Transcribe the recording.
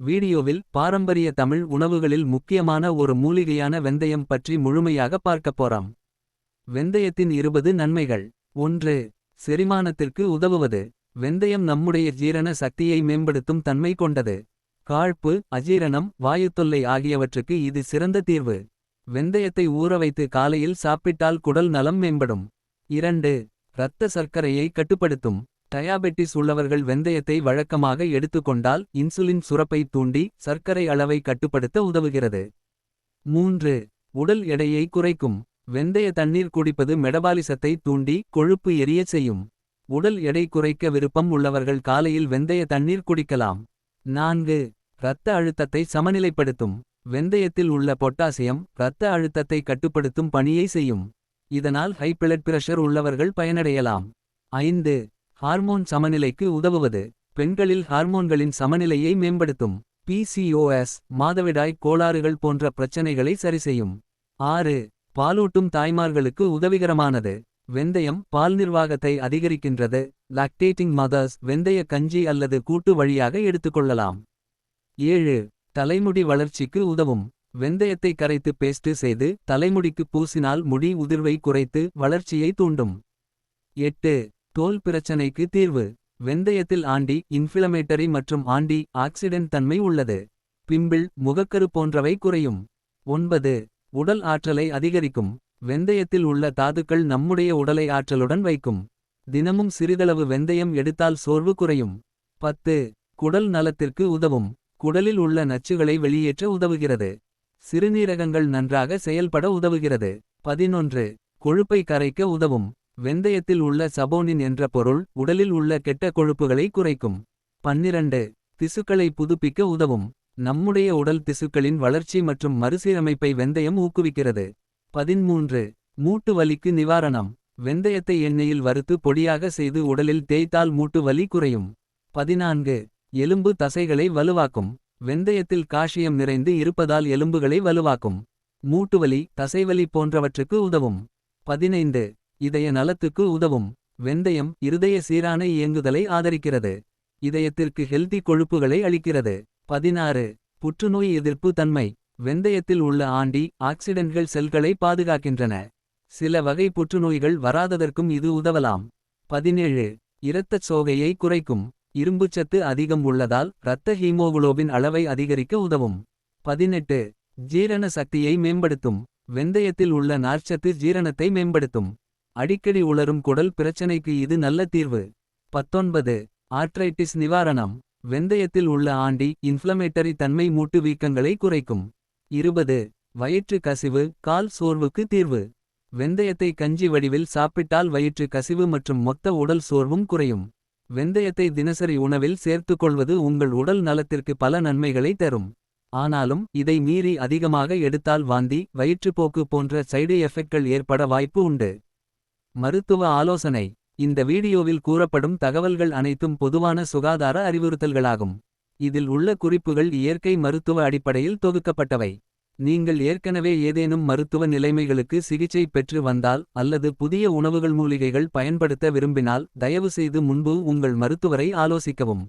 வீடியோவில் பாரம்பரிய தமிழ் உணவுகளில் முக்கியமான ஒரு மூலிகையான வெந்தயம் பற்றி முழுமையாக பார்க்கப் போறாம். வெந்தயத்தின் 20 நன்மைகள். 1. செரிமானத்திற்கு உதவுவது. வெந்தயம் நம்முடைய ஜீரண சக்தியை மேம்படுத்தும் தன்மை கொண்டது. காழ்ப்பு, அஜீரணம், வாயுத்தொல்லை ஆகியவற்றுக்கு இது சிறந்த தீர்வு. வெந்தயத்தை ஊறவைத்து காலையில் சாப்பிட்டால் குடல் நலம் மேம்படும். 2. இரத்த சர்க்கரையை கட்டுப்படுத்தும். டயாபெட்டிஸ் உள்ளவர்கள் வெந்தயத்தை வழக்கமாக எடுத்துக்கொண்டால் இன்சுலின் சுரப்பை தூண்டி சர்க்கரை அளவை கட்டுப்படுத்த உதவுகிறது. 3. உடல் எடையை குறைக்கும். வெந்தய தண்ணீர் குடிப்பது மெடபாலிசத்தை தூண்டி கொழுப்பு எரியச் செய்யும். உடல் எடை குறைக்க விருப்பம் உள்ளவர்கள் காலையில் வெந்தய தண்ணீர் குடிக்கலாம். 4. இரத்த அழுத்தத்தை சமநிலைப்படுத்தும். வெந்தயத்தில் உள்ள பொட்டாசியம் இரத்த அழுத்தத்தை கட்டுப்படுத்தும் பணியை செய்யும். இதனால் ஹை பிளட் பிரஷர் உள்ளவர்கள் பயனடையலாம். 5. ஹார்மோன் சமநிலைக்கு உதவுவது. பெண்களில் ஹார்மோன்களின் சமநிலையை மேம்படுத்தும். PCOS மாதவிடாய் கோளாறுகள் போன்ற பிரச்சனைகளை சரிசெய்யும். 6. பாலூட்டும் தாய்மார்களுக்கு உதவிகரமானது. வெந்தயம் பால் நிர்வாகத்தை அதிகரிக்கின்றது. லாக்டேட்டிங் மதர்ஸ் வெந்தய கஞ்சி அல்லது கூட்டு வழியாக எடுத்துக்கொள்ளலாம். 7. தலைமுடி வளர்ச்சிக்கு உதவும். வெந்தயத்தை கரைத்து பேஸ்ட் செய்து தலைமுடிக்கு பூசினால் முடி உதிர்வை குறைத்து வளர்ச்சியை தூண்டும். 8. தோல் பிரச்சனைக்கு தீர்வு. வெந்தயத்தில் ஆன்டி இன்ஃப்ளமேட்டரி மற்றும் ஆன்டி ஆக்சிடென்ட் தன்மை உள்ளது. பிம்பிள் முகக்கரு போன்றவை குறையும். 9. உடல் ஆற்றலை அதிகரிக்கும். வெந்தயத்தில் உள்ள தாதுக்கள் நம்முடைய உடலை ஆற்றலுடன் வைக்கும். தினமும் சிறிதளவு வெந்தயம் எடுத்தால் சோர்வு குறையும். 10. குடல் நலத்திற்கு உதவும். குடலில் உள்ள நச்சுகளை வெளியேற்ற உதவுகிறது. சிறுநீரகங்கள் நன்றாக செயல்பட உதவுகிறது. 11. கொழுப்பை கரைக்க உதவும். வெந்தயத்தில் உள்ள சபோனின் என்ற பொருள் உடலில் உள்ள கெட்ட கொழுப்புகளை குறைக்கும். 12. திசுக்களை புதுப்பிக்க உதவும். நம்முடைய உடல் திசுக்களின் வளர்ச்சி மற்றும் மறுசீரமைப்பை வெந்தயம் ஊக்குவிக்கிறது. 13. மூட்டு வலிக்கு நிவாரணம். வெந்தயத்தை எண்ணெயில் வறுத்து பொடியாக செய்து உடலில் தேய்த்தால் மூட்டு வலி குறையும். 14. எலும்பு தசைகளை வலுவாக்கும். வெந்தயத்தில் கால்சியம் நிறைந்து இருப்பதால் எலும்புகளை வலுவாக்கும். மூட்டுவலி தசைவலி போன்றவற்றுக்கு உதவும். 15. இதய நலத்துக்கு உதவும். வெந்தயம் இருதய சீரான இயங்குதலை ஆதரிக்கிறது. இதயத்திற்கு ஹெல்தி கொழுப்புகளை அளிக்கிறது. 16. புற்றுநோய் எதிர்ப்பு தன்மை. வெந்தயத்தில் உள்ள ஆன்டி ஆக்சிடென்ட்கள் செல்களை பாதுகாக்கின்றன. சில வகை புற்றுநோய்கள் வராததற்கும் இது உதவலாம். 17. இரத்தச் சோகையை குறைக்கும். இரும்புச்சத்து அதிகம் உள்ளதால் இரத்த ஹீமோகுளோபின் அளவை அதிகரிக்க உதவும். 18. ஜீரண சக்தியை மேம்படுத்தும். வெந்தயத்தில் உள்ள நார்ச்சத்து ஜீரணத்தை மேம்படுத்தும். அடிக்கடி உலரும் குடல் பிரச்சனைக்கு இது நல்ல தீர்வு. 19. ஆர்த்ரைட்டிஸ் நிவாரணம். வெந்தயத்தில் உள்ள ஆன்டி இன்ஃப்ளமேட்டரி தன்மை மூட்டு வீக்கங்களை குறைக்கும். 20. வயிற்று கசிவு கால் சோர்வுக்கு தீர்வு. வெந்தயத்தை கஞ்சி வடிவில் சாப்பிட்டால் வயிற்று கசிவு மற்றும் மொத்த உடல் சோர்வும் குறையும். வெந்தயத்தை தினசரி உணவில் சேர்த்துக்கொள்வது உங்கள் உடல் நலத்திற்கு பல நன்மைகளை தரும். ஆனாலும் இதை மீறி அதிகமாக எடுத்தால் வாந்தி வயிற்றுப்போக்கு போன்ற சைடு எஃபெக்ட்கள் ஏற்பட வாய்ப்பு உண்டு. மருத்துவ ஆலோசனை. இந்த வீடியோவில் கூறப்படும் தகவல்கள் அனைத்தும் பொதுவான சுகாதார அறிவுறுத்தல்களாகும். இதில் உள்ள குறிப்புகள் இயற்கை மருத்துவ அடிப்படையில் தொகுக்கப்பட்டவை. நீங்கள் ஏற்கனவே ஏதேனும் மருத்துவ நிலைமைகளுக்கு சிகிச்சை பெற்று வந்தால் அல்லது புதிய உணவுகள் மூலிகைகள் பயன்படுத்த விரும்பினால் தயவுசெய்து முன்பு உங்கள் மருத்துவரை ஆலோசிக்கவும்.